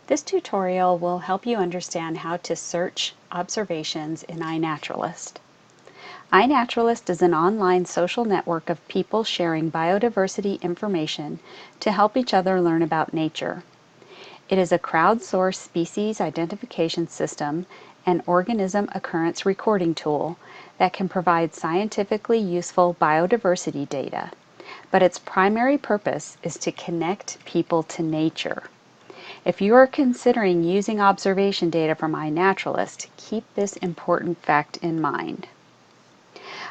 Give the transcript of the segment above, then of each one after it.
This tutorial will help you understand how to search observations in iNaturalist. iNaturalist is an online social network of people sharing biodiversity information to help each other learn about nature. It is a crowdsourced species identification system and organism occurrence recording tool that can provide scientifically useful biodiversity data, but its primary purpose is to connect people to nature. If you are considering using observation data from iNaturalist, keep this important fact in mind.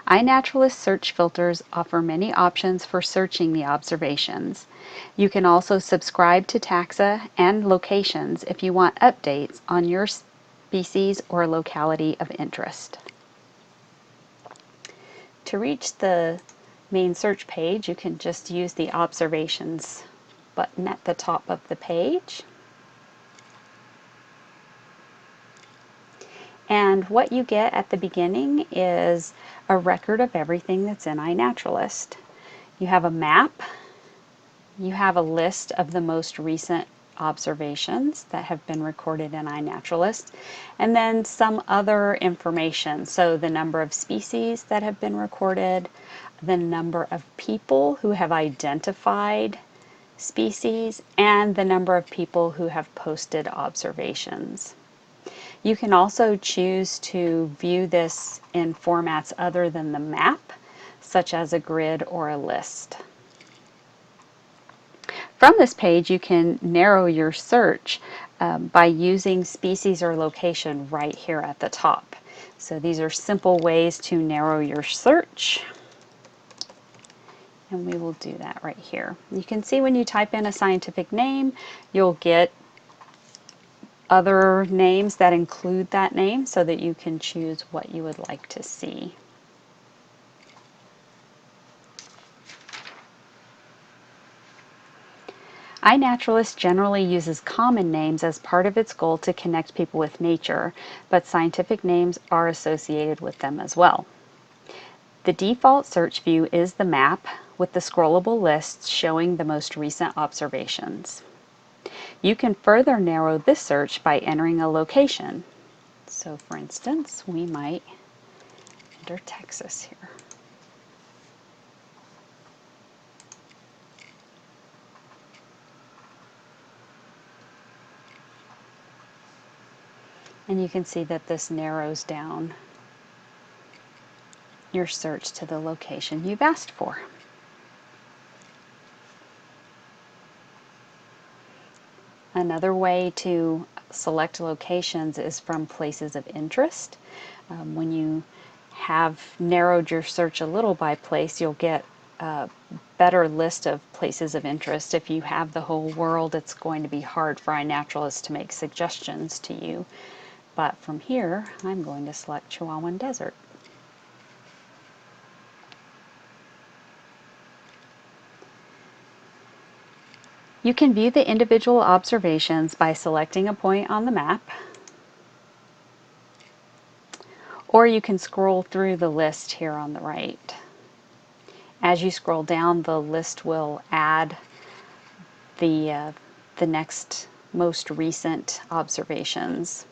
iNaturalist search filters offer many options for searching the observations. You can also subscribe to taxa and locations if you want updates on your species or locality of interest. To reach the main search page, you can just use the observations button at the top of the page. And what you get at the beginning is a record of everything that's in iNaturalist. You have a map, you have a list of the most recent observations that have been recorded in iNaturalist, and then some other information. So the number of species that have been recorded, the number of people who have identified species, and the number of people who have posted observations. You can also choose to view this in formats other than the map, such as a grid or a list. From this page, you can narrow your search by using species or location right here at the top. So these are simple ways to narrow your search, and we will do that right here. You can see when you type in a scientific name, you'll get other names that include that name so that you can choose what you would like to see. iNaturalist generally uses common names as part of its goal to connect people with nature, but scientific names are associated with them as well. The default search view is the map with the scrollable lists showing the most recent observations. You can further narrow this search by entering a location. So for instance, we might enter Texas here. And you can see that this narrows down your search to the location you've asked for. Another way to select locations is from places of interest. When you have narrowed your search a little by place, you'll get a better list of places of interest. If you have the whole world, it's going to be hard for iNaturalist to make suggestions to you. But from here, I'm going to select Chihuahuan Desert. You can view the individual observations by selecting a point on the map, or you can scroll through the list here on the right. As you scroll down, the list will add the next most recent observations.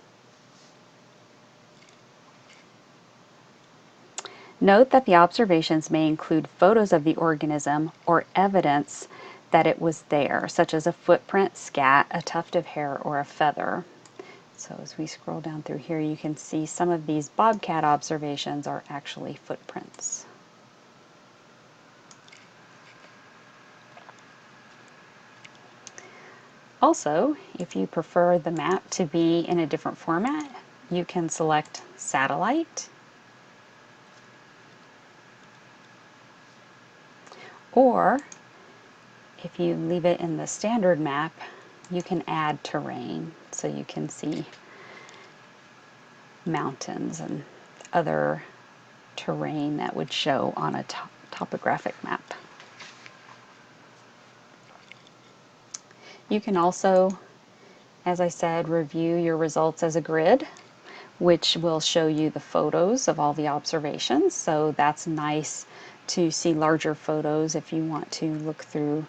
Note that the observations may include photos of the organism or evidence that it was there, such as a footprint, scat, a tuft of hair, or a feather. So as we scroll down through here, you can see some of these bobcat observations are actually footprints. Also, if you prefer the map to be in a different format, you can select satellite, or if you leave it in the standard map, you can add terrain so you can see mountains and other terrain that would show on a topographic map. You can also, as I said, review your results as a grid, which will show you the photos of all the observations. So that's nice to see larger photos if you want to look through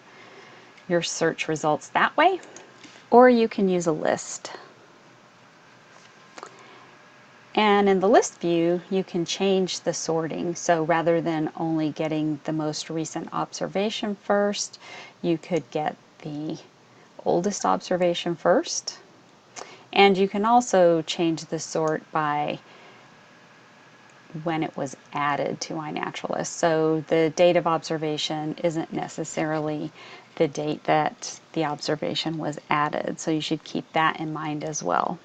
your search results that way. or you can use a list. And in the list view, you can change the sorting. So rather than only getting the most recent observation first, you could get the oldest observation first. And you can also change the sort by when it was added to iNaturalist. So the date of observation isn't necessarily the date that the observation was added. So you should keep that in mind as well.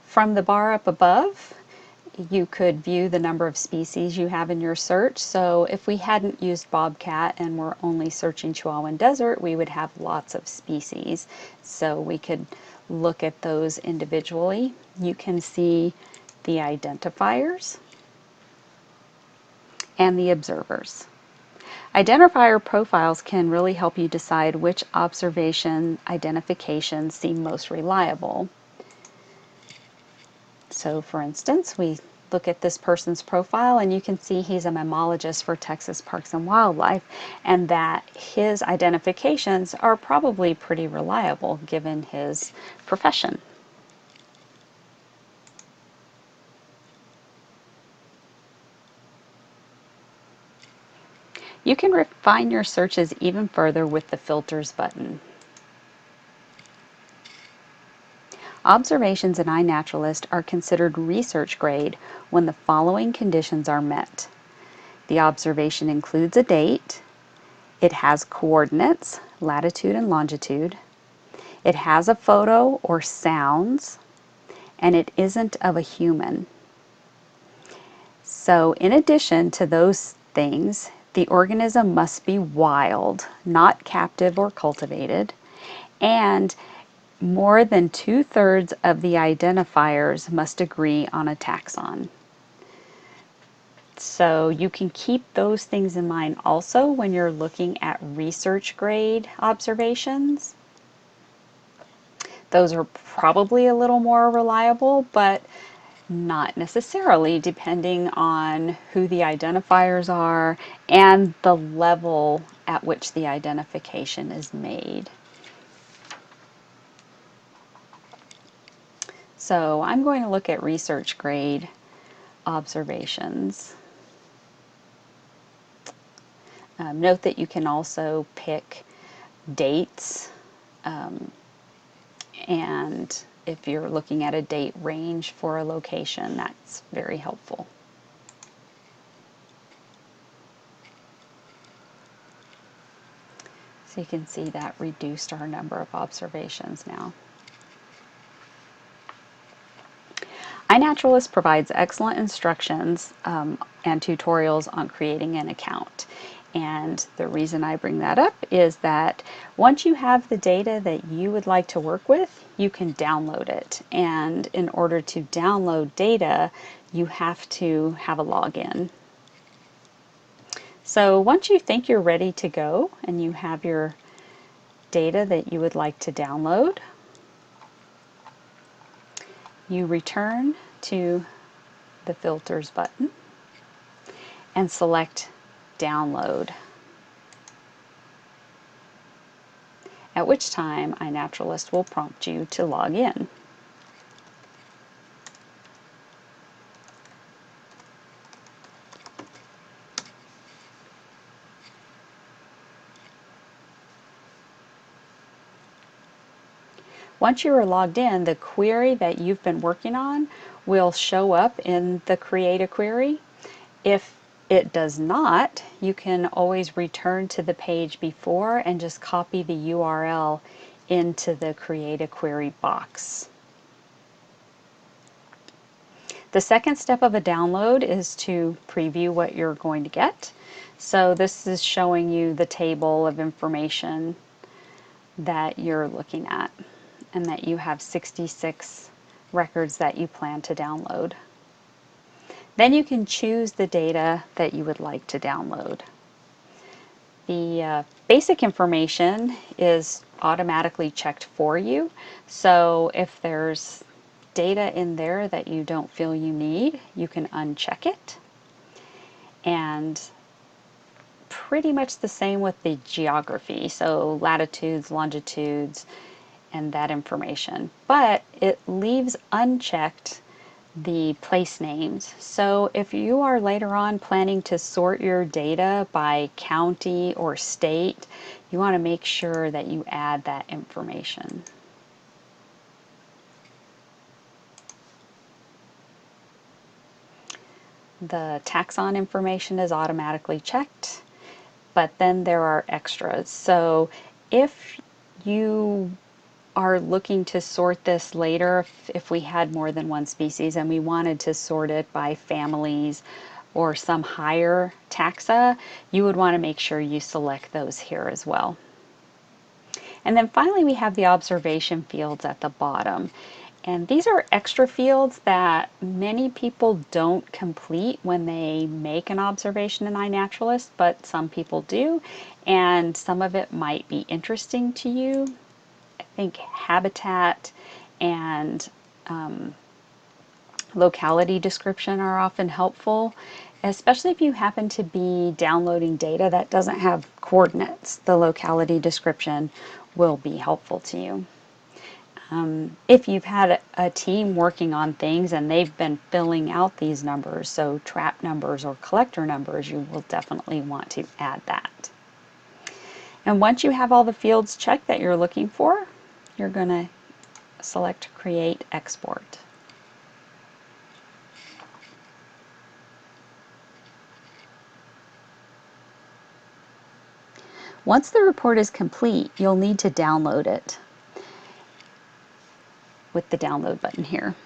From the bar up above, you could view the number of species you have in your search. So if we hadn't used bobcat and we're only searching Chihuahuan Desert, we would have lots of species. So we could look at those individually. You can see the identifiers and the observers. Identifier profiles can really help you decide which observation identifications seem most reliable. So for instance, we look at this person's profile and you can see he's a mammologist for Texas Parks and Wildlife, and that his identifications are probably pretty reliable given his profession. You can refine your searches even further with the filters button. Observations in iNaturalist are considered research grade when the following conditions are met. The observation includes a date, it has coordinates, latitude and longitude, it has a photo or sounds, and it isn't of a human. So in addition to those things, the organism must be wild, not captive or cultivated, and more than 2/3 of the identifiers must agree on a taxon. So you can keep those things in mind also when you're looking at research grade observations. Those are probably a little more reliable, but not necessarily, depending on who the identifiers are and the level at which the identification is made. So I'm going to look at research grade observations. Note that you can also pick dates, and if you're looking at a date range for a location, that's very helpful. So you can see that reduced our number of observations now. iNaturalist provides excellent instructions and tutorials on creating an account. And the reason I bring that up is that once you have the data that you would like to work with, you can download it. And in order to download data, you have to have a login. So once you think you're ready to go and you have your data that you would like to download, you return to the filters button and select download, at which time iNaturalist will prompt you to log in. Once you are logged in, the query that you've been working on will show up in the Create a Query. If it does not, you can always return to the page before and just copy the URL into the Create a Query box. The second step of a download is to preview what you're going to get. So this is showing you the table of information that you're looking at, and that you have 66 records that you plan to download. Then you can choose the data that you would like to download. The basic information is automatically checked for you, so if there's data in there that you don't feel you need, you can uncheck it. And pretty much the same with the geography, so latitudes, longitudes, and that information. But it leaves unchecked the place names. So if you are later on planning to sort your data by county or state, you want to make sure that you add that information. The taxon information is automatically checked, but then there are extras. So if you are looking to sort this later, if we had more than one species and we wanted to sort it by families or some higher taxa, you would want to make sure you select those here as well. And then finally we have the observation fields at the bottom. And these are extra fields that many people don't complete when they make an observation in iNaturalist, but some people do, and some of it might be interesting to you. I think habitat and locality description are often helpful, especially if you happen to be downloading data that doesn't have coordinates. The locality description will be helpful to you. If you've had a team working on things and they've been filling out these numbers, so trap numbers or collector numbers, you will definitely want to add that. And once you have all the fields checked that you're looking for, you're going to select Create Export. Once the report is complete, you'll need to download it with the download button here.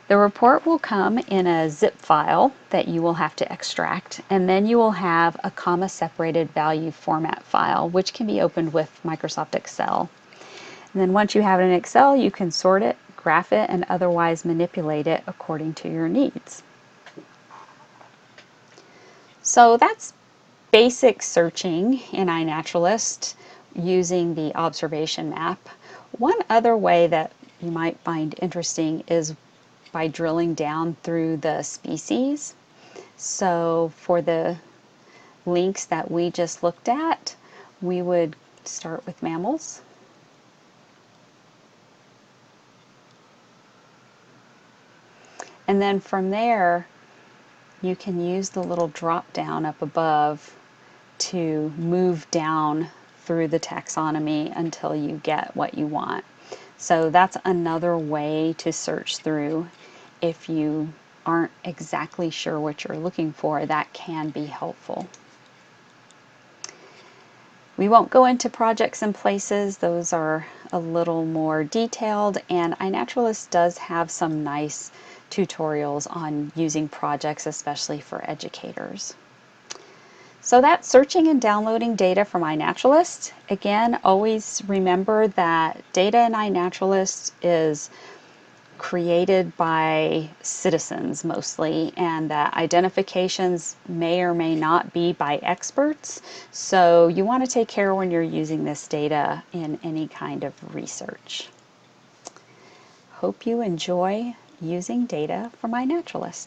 The report will come in a zip file that you will have to extract, and then you will have a comma-separated value format file, which can be opened with Microsoft Excel. And then once you have it in Excel, you can sort it, graph it, and otherwise manipulate it according to your needs. So that's basic searching in iNaturalist using the observation map. One other way that you might find interesting is by drilling down through the species. So for the links that we just looked at, we would start with mammals. And then from there, you can use the little drop down up above to move down through the taxonomy until you get what you want. So that's another way to search through. If you aren't exactly sure what you're looking for, that can be helpful. We won't go into projects and places. Those are a little more detailed, and iNaturalist does have some nice tutorials on using projects, especially for educators. So that's searching and downloading data from iNaturalist. Again, always remember that data in iNaturalist is created by citizens mostly, and that identifications may or may not be by experts. So you want to take care when you're using this data in any kind of research. Hope you enjoy using data from iNaturalist.